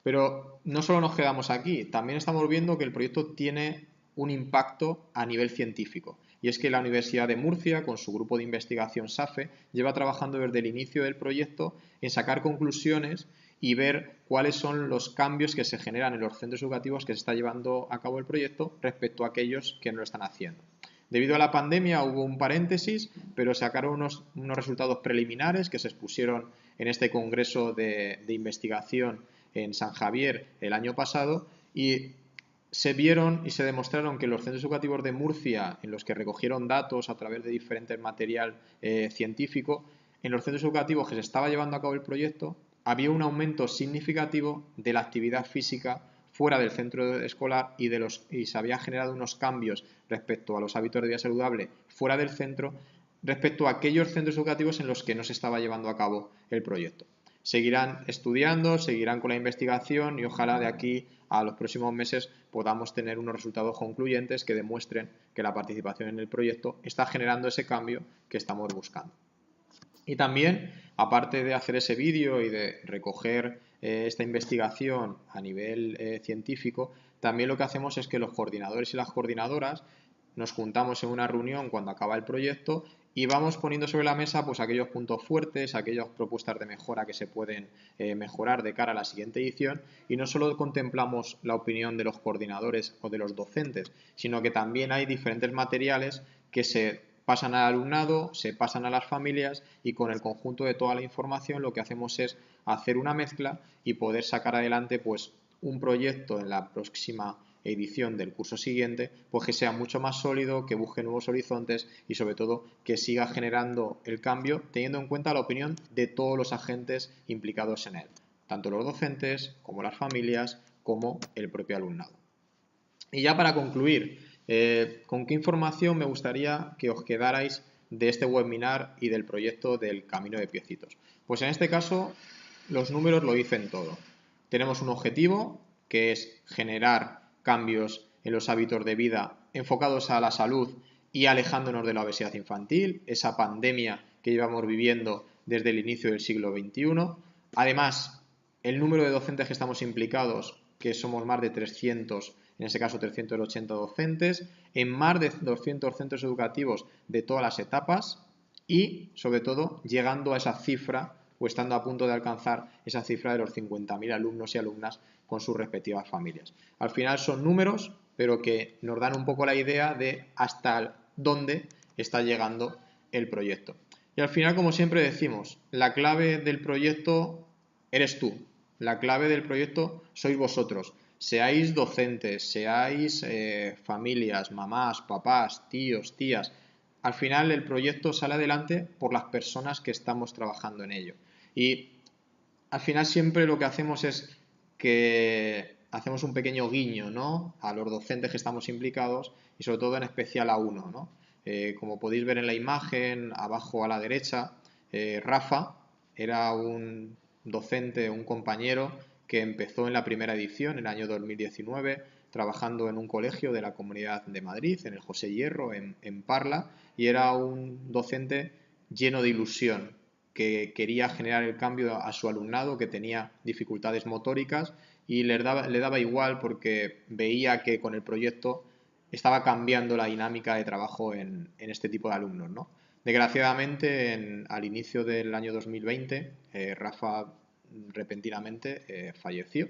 Pero no solo nos quedamos aquí, también estamos viendo que el proyecto tiene un impacto a nivel científico. Y es que la Universidad de Murcia, con su grupo de investigación SAFE, lleva trabajando desde el inicio del proyecto en sacar conclusiones y ver cuáles son los cambios que se generan en los centros educativos que se está llevando a cabo el proyecto respecto a aquellos que no lo están haciendo. Debido a la pandemia hubo un paréntesis, pero sacaron unos resultados preliminares que se expusieron en este congreso de investigación en San Javier el año pasado y se vieron y se demostraron que los centros educativos de Murcia, en los que recogieron datos a través de diferentes material científico, en los centros educativos que se estaba llevando a cabo el proyecto, había un aumento significativo de la actividad física fuera del centro escolar y se habían generado unos cambios respecto a los hábitos de vida saludable fuera del centro respecto a aquellos centros educativos en los que no se estaba llevando a cabo el proyecto. Seguirán estudiando, seguirán con la investigación y ojalá de aquí a los próximos meses podamos tener unos resultados concluyentes que demuestren que la participación en el proyecto está generando ese cambio que estamos buscando. Y también, aparte de hacer ese vídeo y de recoger esta investigación a nivel científico, también lo que hacemos es que los coordinadores y las coordinadoras nos juntamos en una reunión cuando acaba el proyecto y vamos poniendo sobre la mesa pues aquellos puntos fuertes, aquellas propuestas de mejora que se pueden mejorar de cara a la siguiente edición y no solo contemplamos la opinión de los coordinadores o de los docentes, sino que también hay diferentes materiales que se pasan al alumnado, se pasan a las familias y con el conjunto de toda la información lo que hacemos es hacer una mezcla y poder sacar adelante pues un proyecto en la próxima edición del curso siguiente, pues que sea mucho más sólido, que busque nuevos horizontes y sobre todo que siga generando el cambio teniendo en cuenta la opinión de todos los agentes implicados en él, tanto los docentes como las familias como el propio alumnado. Y ya para concluir, ¿con qué información me gustaría que os quedarais de este webinar y del proyecto del Camino de Piecitos? Pues en este caso, los números lo dicen todo. Tenemos un objetivo, que es generar cambios en los hábitos de vida enfocados a la salud y alejándonos de la obesidad infantil, esa pandemia que llevamos viviendo desde el inicio del siglo XXI. Además, el número de docentes que estamos implicados, que somos más de 300, en este caso 380 docentes, en más de 200 centros educativos de todas las etapas y, sobre todo, llegando a esa cifra o estando a punto de alcanzar esa cifra de los 50.000 alumnos y alumnas con sus respectivas familias. Al final son números, pero que nos dan un poco la idea de hasta dónde está llegando el proyecto. Y al final, como siempre decimos, la clave del proyecto eres tú. La clave del proyecto sois vosotros. Seáis docentes, seáis familias, mamás, papás, tíos, tías. Al final el proyecto sale adelante por las personas que estamos trabajando en ello. Y al final siempre lo que hacemos es que hacemos un pequeño guiño, ¿no?, a los docentes que estamos implicados y sobre todo en especial a uno, ¿no? Como podéis ver en la imagen, abajo a la derecha, Rafa era un docente, un compañero que empezó en la primera edición, en el año 2019, trabajando en un colegio de la Comunidad de Madrid, en el José Hierro, en Parla, y era un docente lleno de ilusión, que quería generar el cambio a su alumnado, que tenía dificultades motóricas, y le daba igual porque veía que con el proyecto estaba cambiando la dinámica de trabajo en este tipo de alumnos, ¿no? Desgraciadamente, al inicio del año 2020, Rafa repentinamente falleció.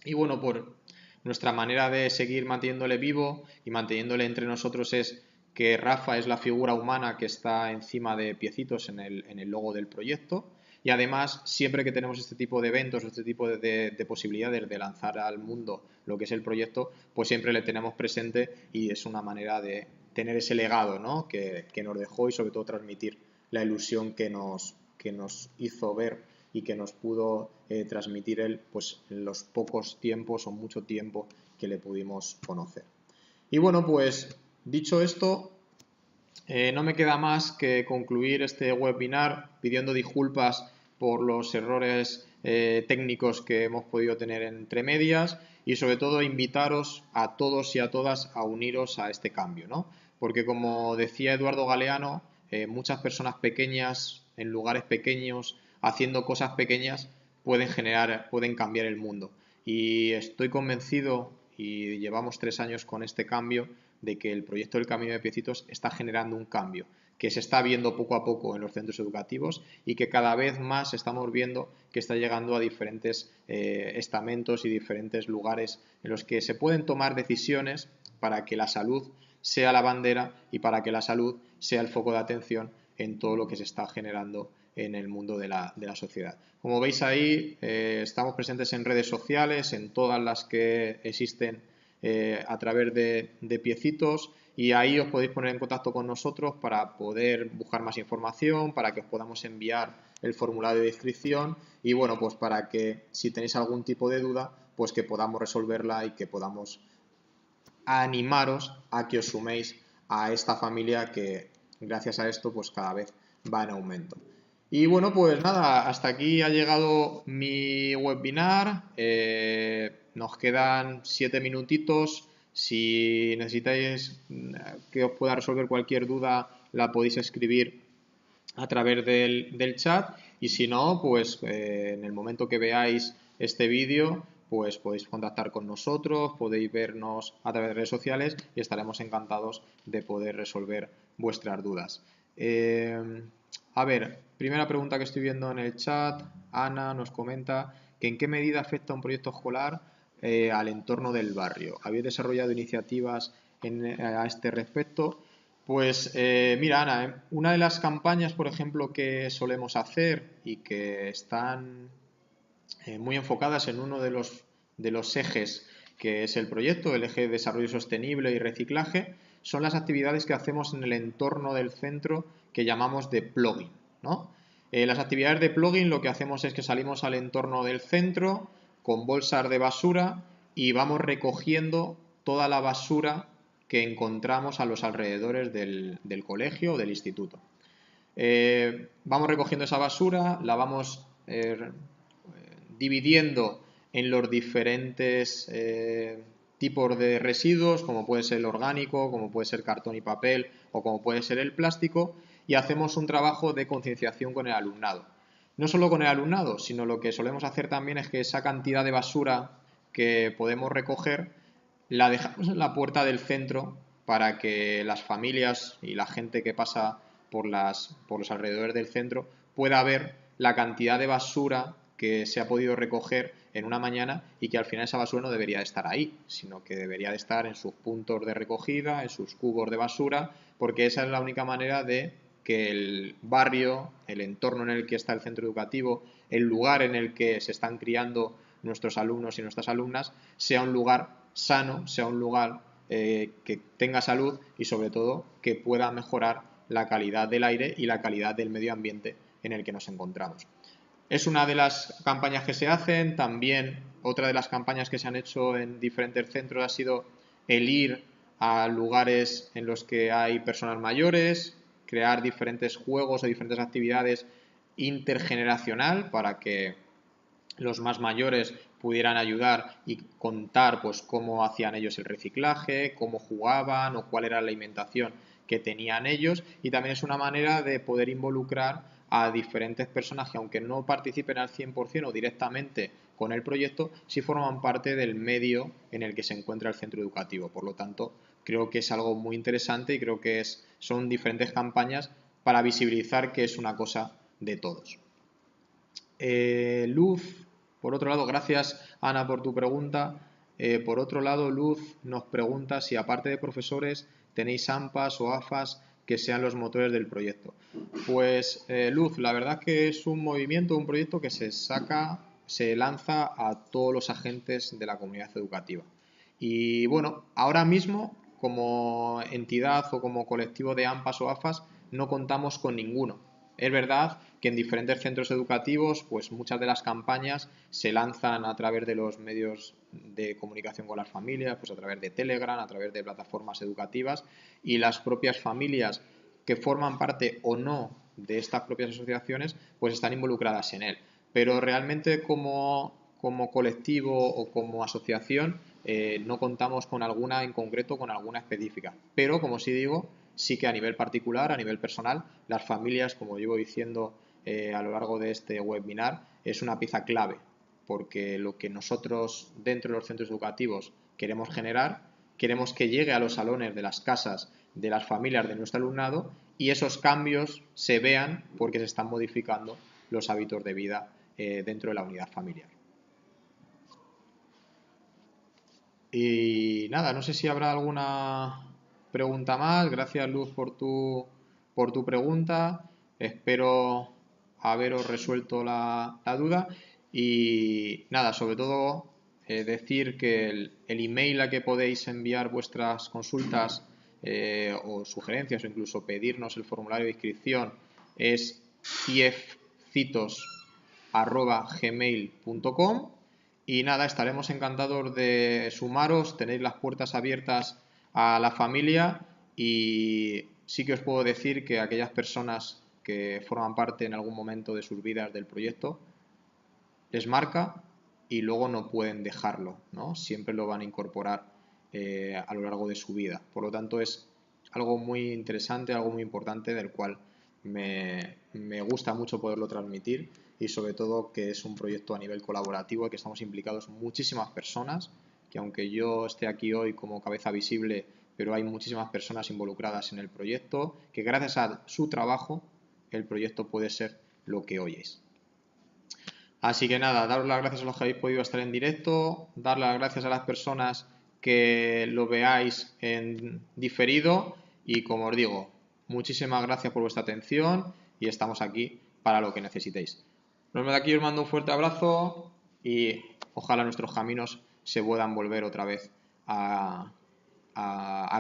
Y bueno, por nuestra manera de seguir manteniéndole vivo y manteniéndole entre nosotros es que Rafa es la figura humana que está encima de piecitos en el logo del proyecto. Y además, siempre que tenemos este tipo de eventos, este tipo de posibilidades de lanzar al mundo lo que es el proyecto, pues siempre le tenemos presente y es una manera de tener ese legado, ¿no?, que nos dejó y sobre todo transmitir la ilusión que nos hizo ver y que nos pudo transmitir él, pues en los pocos tiempos o mucho tiempo que le pudimos conocer. Y bueno, pues dicho esto, no me queda más que concluir este webinar pidiendo disculpas por los errores técnicos que hemos podido tener entre medias y sobre todo invitaros a todos y a todas a uniros a este cambio, ¿no? Porque como decía Eduardo Galeano, muchas personas pequeñas en lugares pequeños haciendo cosas pequeñas pueden cambiar el mundo. Y estoy convencido, y llevamos 3 años con este cambio, de que el proyecto del Camino de Piecitos está generando un cambio que se está viendo poco a poco en los centros educativos y que cada vez más estamos viendo que está llegando a diferentes estamentos y diferentes lugares en los que se pueden tomar decisiones para que la salud sea la bandera y para que la salud sea el foco de atención en todo lo que se está generando en el mundo de la sociedad. Como veis ahí, estamos presentes en redes sociales, en todas las que existen a través de Piecitos, y ahí os podéis poner en contacto con nosotros para poder buscar más información, para que os podamos enviar el formulario de inscripción y bueno, pues para que si tenéis algún tipo de duda, pues que podamos resolverla y que podamos animaros a que os suméis a esta familia que gracias a esto pues cada vez va en aumento. Y bueno, pues nada, hasta aquí ha llegado mi webinar. Nos quedan 7 minutitos. Si necesitáis que os pueda resolver cualquier duda, la podéis escribir a través del chat. Y si no, pues en el momento que veáis este vídeo, pues podéis contactar con nosotros, podéis vernos a través de redes sociales y estaremos encantados de poder resolver vuestras dudas. A ver, primera pregunta que estoy viendo en el chat, Ana nos comenta que en qué medida afecta un proyecto escolar al entorno del barrio. ¿Habéis desarrollado iniciativas a este respecto? Pues mira, Ana, una de las campañas, por ejemplo, que solemos hacer y que están muy enfocadas en uno de los ejes que es el proyecto, el eje de desarrollo sostenible y reciclaje, son las actividades que hacemos en el entorno del centro que llamamos de plugging, ¿no? Las actividades de plugging lo que hacemos es que salimos al entorno del centro con bolsas de basura y vamos recogiendo toda la basura que encontramos a los alrededores del colegio o del instituto. Vamos recogiendo esa basura, la vamos dividiendo en los diferentes tipos de residuos, como puede ser el orgánico, como puede ser cartón y papel o como puede ser el plástico, y hacemos un trabajo de concienciación con el alumnado. No solo con el alumnado, sino lo que solemos hacer también es que esa cantidad de basura que podemos recoger la dejamos en la puerta del centro para que las familias y la gente que pasa por los alrededores del centro pueda ver la cantidad de basura que se ha podido recoger en una mañana y que al final esa basura no debería de estar ahí, sino que debería de estar en sus puntos de recogida, en sus cubos de basura, porque esa es la única manera de que el barrio, el entorno en el que está el centro educativo, el lugar en el que se están criando nuestros alumnos y nuestras alumnas, sea un lugar sano, sea un lugar que tenga salud y sobre todo que pueda mejorar la calidad del aire y la calidad del medio ambiente en el que nos encontramos. Es una de las campañas que se hacen. También otra de las campañas que se han hecho en diferentes centros ha sido el ir a lugares en los que hay personas mayores, crear diferentes juegos o diferentes actividades intergeneracional para que los más mayores pudieran ayudar y contar pues cómo hacían ellos el reciclaje, cómo jugaban o cuál era la alimentación que tenían ellos, y también es una manera de poder involucrar a diferentes personas que aunque no participen al 100% o directamente con el proyecto, sí forman parte del medio en el que se encuentra el centro educativo. Por lo tanto, creo que es algo muy interesante y creo que son diferentes campañas para visibilizar que es una cosa de todos. Luz, por otro lado, gracias Ana por tu pregunta. Por otro lado, Luz nos pregunta si aparte de profesores tenéis AMPAs o AFAS que sean los motores del proyecto. Pues Luz, la verdad que es un movimiento, un proyecto que se lanza a todos los agentes de la comunidad educativa. Y bueno, ahora mismo como entidad o como colectivo de AMPAs o AFAS no contamos con ninguno. Es verdad que en diferentes centros educativos, pues muchas de las campañas se lanzan a través de los medios de comunicación con las familias, pues a través de Telegram, a través de plataformas educativas, y las propias familias que forman parte o no de estas propias asociaciones, pues están involucradas en él. Pero realmente como colectivo o como asociación no contamos con alguna en concreto, con alguna específica. Pero, como sí digo, sí que a nivel particular, a nivel personal, las familias, como llevo diciendo a lo largo de este webinar, es una pieza clave, porque lo que nosotros dentro de los centros educativos queremos generar, queremos que llegue a los salones de las casas de las familias de nuestro alumnado y esos cambios se vean porque se están modificando los hábitos de vida dentro de la unidad familiar. Y nada, no sé si habrá alguna pregunta más. Gracias, Luz, por tu pregunta. Espero haberos resuelto la duda. Y nada, sobre todo decir que el email a que podéis enviar vuestras consultas o sugerencias o incluso pedirnos el formulario de inscripción es ciefcitos@gmail.com. Y nada, estaremos encantados de sumaros, tenéis las puertas abiertas a la familia y sí que os puedo decir que aquellas personas que forman parte en algún momento de sus vidas del proyecto les marca y luego no pueden dejarlo, ¿no? Siempre lo van a incorporar a lo largo de su vida. Por lo tanto, es algo muy interesante, algo muy importante del cual me gusta mucho poderlo transmitir y sobre todo que es un proyecto a nivel colaborativo y que estamos implicados muchísimas personas, que aunque yo esté aquí hoy como cabeza visible, pero hay muchísimas personas involucradas en el proyecto, que gracias a su trabajo el proyecto puede ser lo que hoy es. Así que nada, daros las gracias a los que habéis podido estar en directo, dar las gracias a las personas que lo veáis en diferido y como os digo, muchísimas gracias por vuestra atención y estamos aquí para lo que necesitéis. Nos vemos de aquí, os mando un fuerte abrazo y ojalá nuestros caminos se puedan volver otra vez a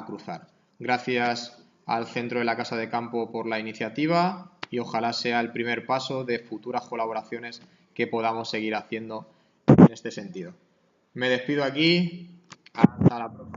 cruzar. Gracias al Centro de la Casa de Campo por la iniciativa y ojalá sea el primer paso de futuras colaboraciones que podamos seguir haciendo en este sentido. Me despido aquí. Hasta la próxima.